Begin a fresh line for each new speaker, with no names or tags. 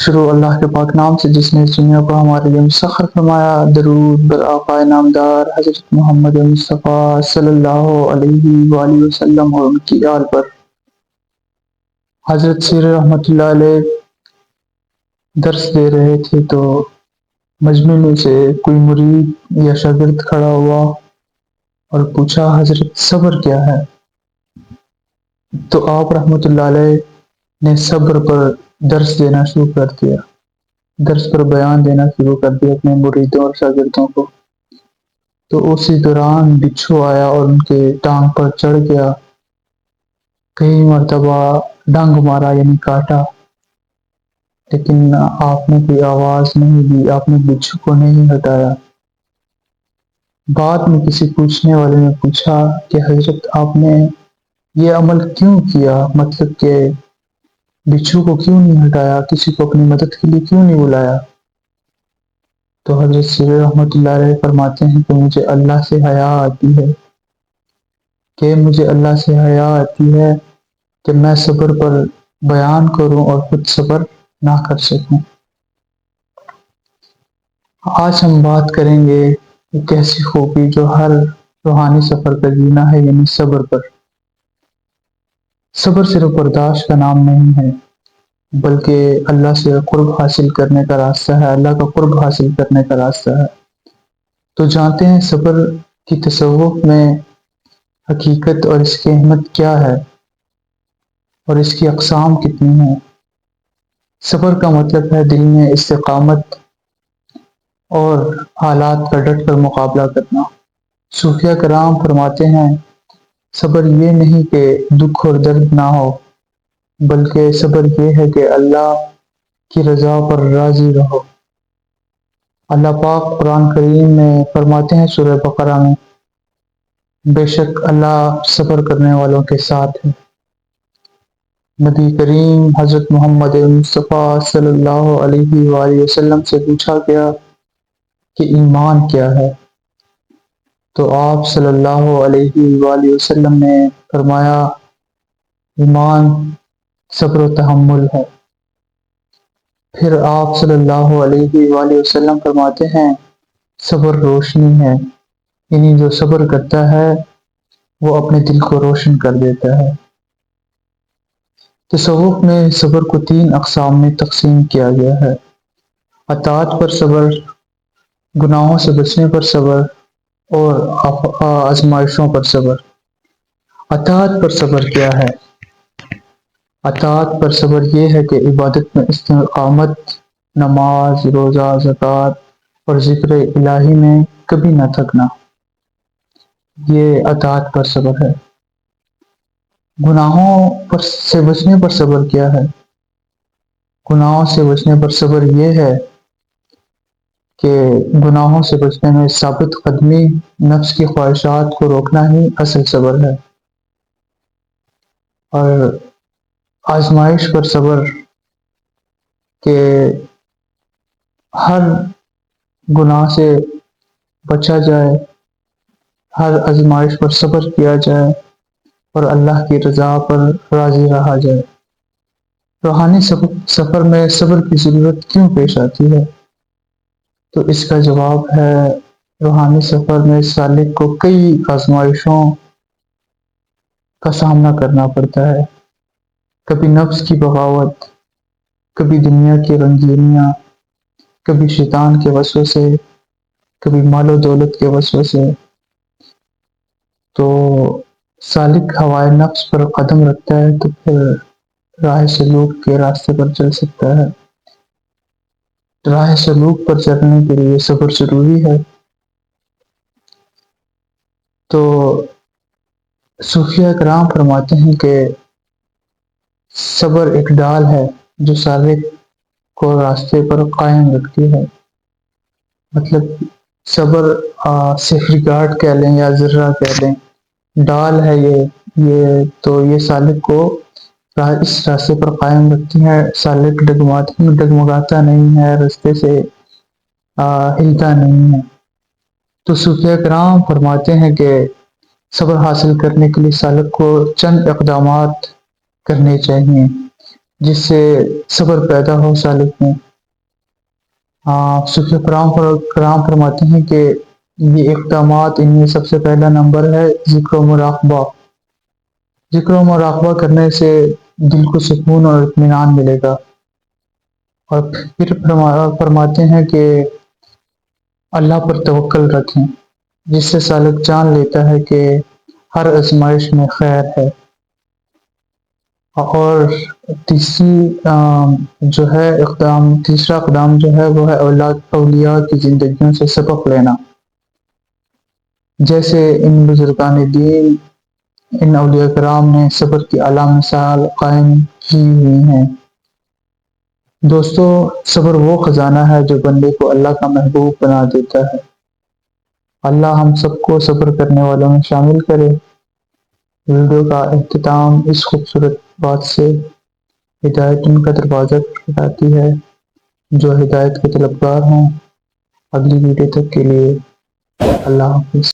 شروع اللہ کے پاک نام سے جس نے اس دنیا کو ہمارے لیے مسخر فرمایا۔ درود بر آقا نامدار حضرت محمد مصطفیٰ صلی اللہ علیہ وآلہ وسلم اور ان کی آل پر۔ حضرت سیر رحمۃ اللہ علیہ درس دے رہے تھے تو مجمع میں سے کوئی مرید یا شاگرد کھڑا ہوا اور پوچھا حضرت صبر کیا ہے؟ تو آپ رحمۃ اللہ علیہ نے صبر پر درس دینا شروع کر دیا، درس پر بیان دینا شروع کر دیا اپنے مریدوں اور شاگردوں کو۔ تو اسی دوران بچھو آیا اور ان کے ٹانگ پر چڑھ گیا، کئی مرتبہ ڈنگ مارا یعنی کاٹا، لیکن آپ نے کوئی آواز نہیں دی، آپ نے بچھو کو نہیں ہٹایا۔ بعد میں کسی پوچھنے والے نے پوچھا کہ حضرت آپ نے یہ عمل کیوں کیا، مطلب کہ بچھو کو کیوں نہیں ہٹایا، کسی کو اپنی مدد کے لیے کیوں نہیں بلایا؟ تو حضرت سیر رحمۃ اللہ علیہ فرماتے ہیں کہ مجھے اللہ سے حیا آتی ہے، کہ میں صبر پر بیان کروں اور خود صبر نہ کر سکوں۔ آج ہم بات کریں گے ایک ایسی خوبی جو ہر روحانی سفر کا جینا ہے، یعنی صبر پر۔ صبر صرف برداشت کا نام نہیں ہے، بلکہ اللہ سے قرب حاصل کرنے کا راستہ ہے، اللہ کا قرب حاصل کرنے کا راستہ ہے۔ تو جانتے ہیں صبر کی تصوف میں حقیقت اور اس کی اہمیت کیا ہے اور اس کی اقسام کتنی ہیں۔ صبر کا مطلب ہے دل میں استقامت اور حالات کا ڈٹ کر مقابلہ کرنا۔ صوفیہ کرام فرماتے ہیں صبر یہ نہیں کہ دکھ اور درد نہ ہو، بلکہ صبر یہ ہے کہ اللہ کی رضا پر راضی رہو۔ اللہ پاک قرآن کریم میں فرماتے ہیں سورہ بقرہ میں، بے شک اللہ صبر کرنے والوں کے ساتھ ہے۔ نبی کریم حضرت محمد مصطفیٰ صلی اللہ علیہ وآلہ وسلم سے پوچھا گیا کہ ایمان کیا ہے؟ تو آپ صلی اللہ علیہ وآلہ وسلم نے فرمایا ایمان صبر و تحمل ہے۔ پھر آپ صلی اللہ علیہ وآلہ وسلم فرماتے ہیں صبر روشنی ہے، یعنی جو صبر کرتا ہے وہ اپنے دل کو روشن کر دیتا ہے۔ تصوف میں صبر کو 3 اقسام میں تقسیم کیا گیا ہے: اطاعت پر صبر، گناہوں سے بچنے پر صبر اور آزمائشوں پر صبر۔ اطاعت پر صبر کیا ہے؟ اطاعت پر صبر یہ ہے کہ عبادت میں استقامت، نماز، روزہ، زکوٰۃ اور ذکر الہی میں کبھی نہ تھکنا، یہ اطاعت پر صبر ہے۔ گناہوں سے بچنے پر صبر کیا ہے؟ گناہوں سے بچنے پر صبر یہ ہے کہ گناہوں سے بچنے میں ثابت قدمی، نفس کی خواہشات کو روکنا ہی اصل صبر ہے۔ اور آزمائش پر صبر کہ ہر گناہ سے بچا جائے، ہر آزمائش پر صبر کیا جائے اور اللہ کی رضا پر راضی رہا جائے۔ روحانی سفر میں صبر کی ضرورت کیوں پیش آتی ہے؟ تو اس کا جواب ہے روحانی سفر میں سالک کو کئی آزمائشوں کا سامنا کرنا پڑتا ہے، کبھی نفس کی بغاوت، کبھی دنیا کی رنگینیاں، کبھی شیطان کے وسوسے، کبھی مال و دولت کے وسوسے۔ تو سالک ہوائے نفس پر قدم رکھتا ہے تو پھر راہ سلوک کے راستے پر چل سکتا ہے۔ راہ سلوک پر چلنے کے لیے صبر ضروری ہے۔ تو صوفیہ کرام فرماتے ہیں کہ صبر ایک ڈال ہے جو سالک کو راستے پر قائم رکھتی ہے۔ مطلب صبر سیفٹی گارڈ کہہ لیں یا ذرہ کہہ لیں، ڈال ہے یہ سالک کو اس راستے پر قائم رکھتی ہے۔ سالک ڈگمگاتا نہیں ہے، راستے سے ہلتا نہیں ہے۔ تو صوفیہ کرام فرماتے ہیں کہ صبر حاصل کرنے کے لیے سالک کو چند اقدامات کرنے چاہیے۔ جس سے صبر پیدا ہو سالک میں۔ صوفیہ کرام فرماتے ہیں کہ یہ اقدامات، ان میں سب سے پہلا نمبر ہے ذکر و مراقبہ۔ ذکر و مراقبہ کرنے سے دل کو سکون اور اطمینان ملے گا۔ اور پھر فرماتے ہیں کہ اللہ پر توکل رکھیں، جس سے سالک جان لیتا ہے کہ ہر آزمائش میں خیر ہے۔ اور تیسرا اقدام جو ہے وہ ہے اولیاء کی زندگیوں سے سبق لینا، جیسے ان بزرگان دین، ان اولیاء کرام نے صبر کی اعلیٰ مثال قائم کی ہوئی ہیں۔ دوستو، صبر وہ خزانہ ہے جو بندے کو اللہ کا محبوب بنا دیتا ہے۔ اللہ ہم سب کو صبر کرنے والوں میں شامل کرے۔ ویڈیو کا اختتام اس خوبصورت بات سے: ہدایت ان کا دروازہ کھٹکھٹاتی ہے جو ہدایت کے طلبگار ہوں۔ اگلی ویڈیو تک کے لیے اللہ حافظ۔